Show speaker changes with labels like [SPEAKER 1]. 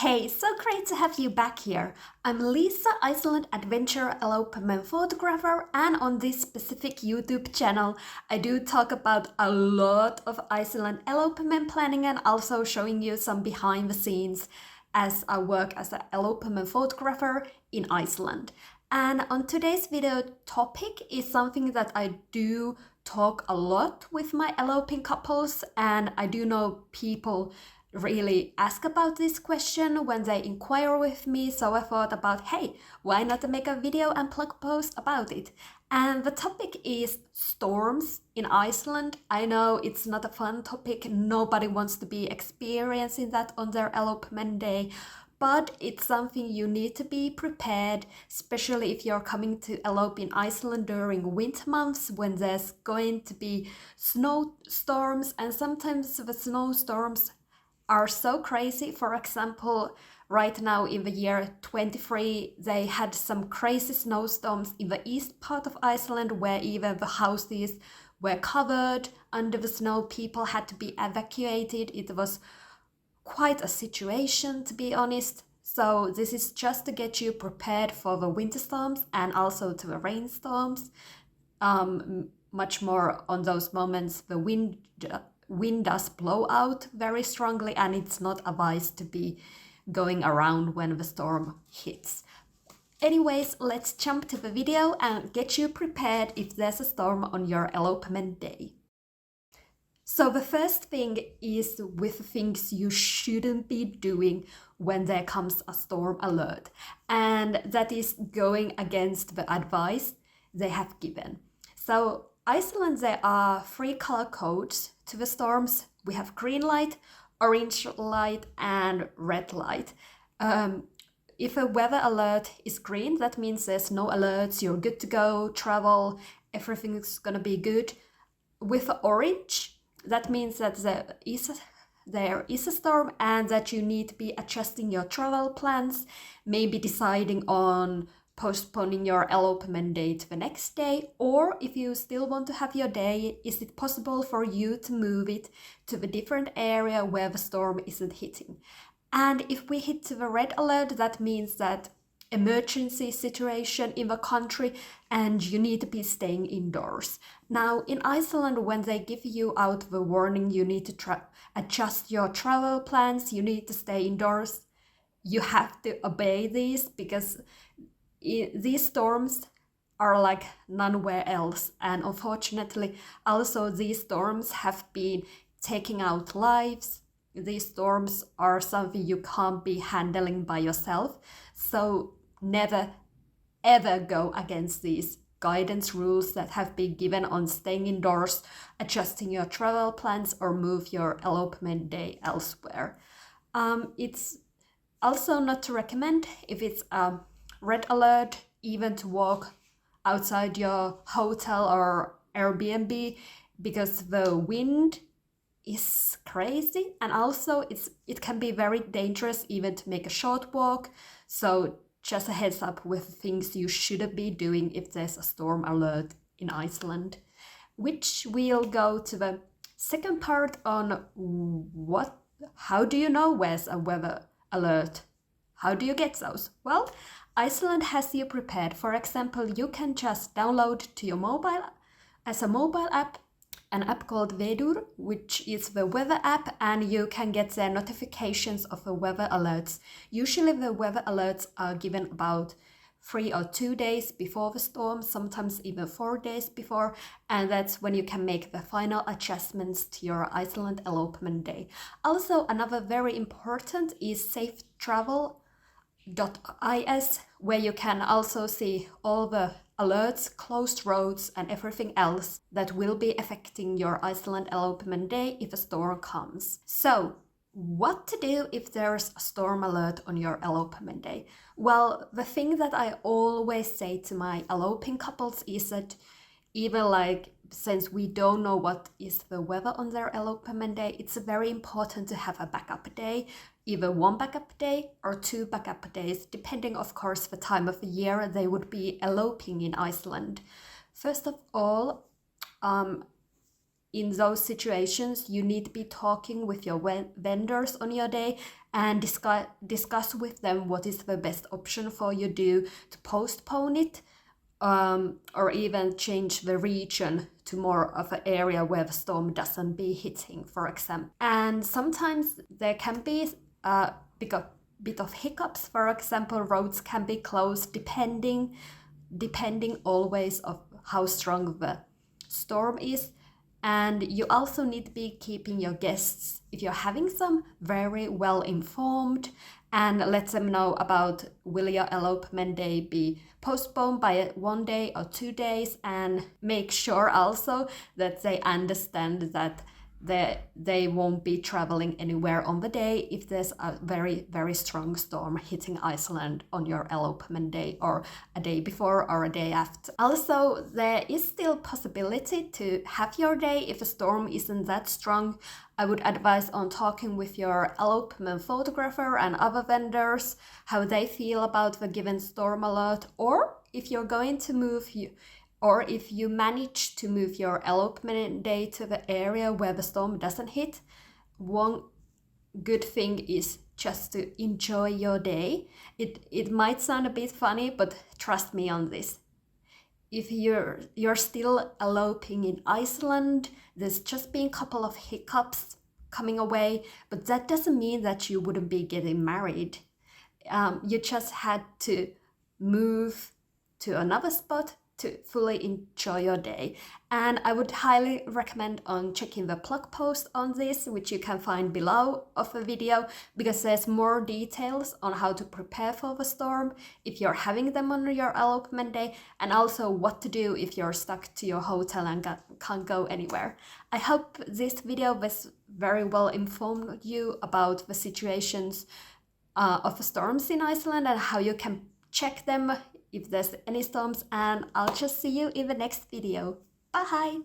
[SPEAKER 1] Hey, so great to have you back here. I'm Lisa, Iceland adventure elopement photographer, and on this specific YouTube channel, I do talk about a lot of Iceland elopement planning and also showing you some behind the scenes as I work as an elopement photographer in Iceland. And on today's video topic is something that I do talk a lot with my eloping couples, and I do know people really ask about this question when they inquire with me, so I thought about, hey, why not make a video and blog post about it? And the topic is storms in Iceland. I know it's not a fun topic, nobody wants to be experiencing that on their elopement day, but it's something you need to be prepared, especially if you're coming to elope in Iceland during winter months when there's going to be snowstorms, and sometimes the snowstorms are so crazy. For example, right now in the year 23, they had some crazy snowstorms in the east part of Iceland where even the houses were covered under the snow. People had to be evacuated. It was quite a situation, to be honest. So this is just to get you prepared for the winter storms and also to the rainstorms. Much more on those moments, the wind does blow out very strongly, and it's not advised to be going around when the storm hits. Anyways, let's jump to the video and get you prepared if there's a storm on your elopement day. So the first thing is with things you shouldn't be doing when there comes a storm alert, and that is going against the advice they have given. So Iceland, there are 3 color codes to the storms. We have green light, orange light, and red light. If a weather alert is green, that means there's no alerts, you're good to go, travel, everything's gonna be good. With orange, that means that there is a storm and that you need to be adjusting your travel plans, maybe deciding on postponing your elopement day to the next day, or if you still want to have your day, is it possible for you to move it to the different area where the storm isn't hitting? And if we hit to the red alert, that means that emergency situation in the country and you need to be staying indoors. Now in Iceland, when they give you out the warning, you need to adjust your travel plans, you need to stay indoors, you have to obey these because these storms are like nowhere else, and unfortunately also these storms have been taking out lives. These storms are something you can't be handling by yourself, so never ever go against these guidance rules that have been given on staying indoors, adjusting your travel plans, or move your elopement day elsewhere. It's also not to recommend if it's a red alert even to walk outside your hotel or Airbnb, because the wind is crazy, and also it can be very dangerous even to make a short walk. So just a heads up with things you shouldn't be doing if there's a storm alert in Iceland. Which we'll go to the second part on how do you know where's a weather alert? How do you get those? Well, Iceland has you prepared. For example, you can just download to your mobile as a mobile app an app called Vedur, which is the weather app, and you can get their notifications of the weather alerts. Usually the weather alerts are given about 3 or 2 days before the storm, sometimes even 4 days before, and that's when you can make the final adjustments to your Iceland elopement day. Also, another very important is safetravel.is, where you can also see all the alerts, closed roads, and everything else that will be affecting your Iceland elopement day if a storm comes. So, what to do if there's a storm alert on your elopement day? Well, the thing that I always say to my eloping couples is that even since we don't know what is the weather on their elopement day, it's very important to have a backup day, either 1 backup day or 2 backup days, depending of course the time of the year they would be eloping in Iceland. First of all, in those situations, you need to be talking with your vendors on your day and discuss with them what is the best option for you to postpone it, or even change the region to more of an area where the storm doesn't be hitting, for example. And sometimes there can be a bit of hiccups. For example, roads can be closed depending always of how strong the storm is. And you also need to be keeping your guests, if you're having some, very well informed, and let them know about will your elopement day be postponed by 1 day or 2 days, and make sure also that they understand that they won't be traveling anywhere on the day if there's a very, very strong storm hitting Iceland on your elopement day, or a day before or a day after. Also, there is still possibility to have your day if a storm isn't that strong. I would advise on talking with your elopement photographer and other vendors how they feel about the given storm alert, or if you're going to move or if you manage to move your elopement day to the area where the storm doesn't hit. One good thing is just to enjoy your day. It might sound a bit funny, but trust me on this. If you're still eloping in Iceland, there's just been a couple of hiccups coming away, but that doesn't mean that you wouldn't be getting married. You just had to move to another spot to fully enjoy your day. And I would highly recommend on checking the blog post on this, which you can find below of the video, because there's more details on how to prepare for the storm if you're having them on your elopement day, and also what to do if you're stuck to your hotel and can't go anywhere. I hope this video was very well informed you about the situations of the storms in Iceland and how you can check them if there's any storms, and I'll just see you in the next video. Bye!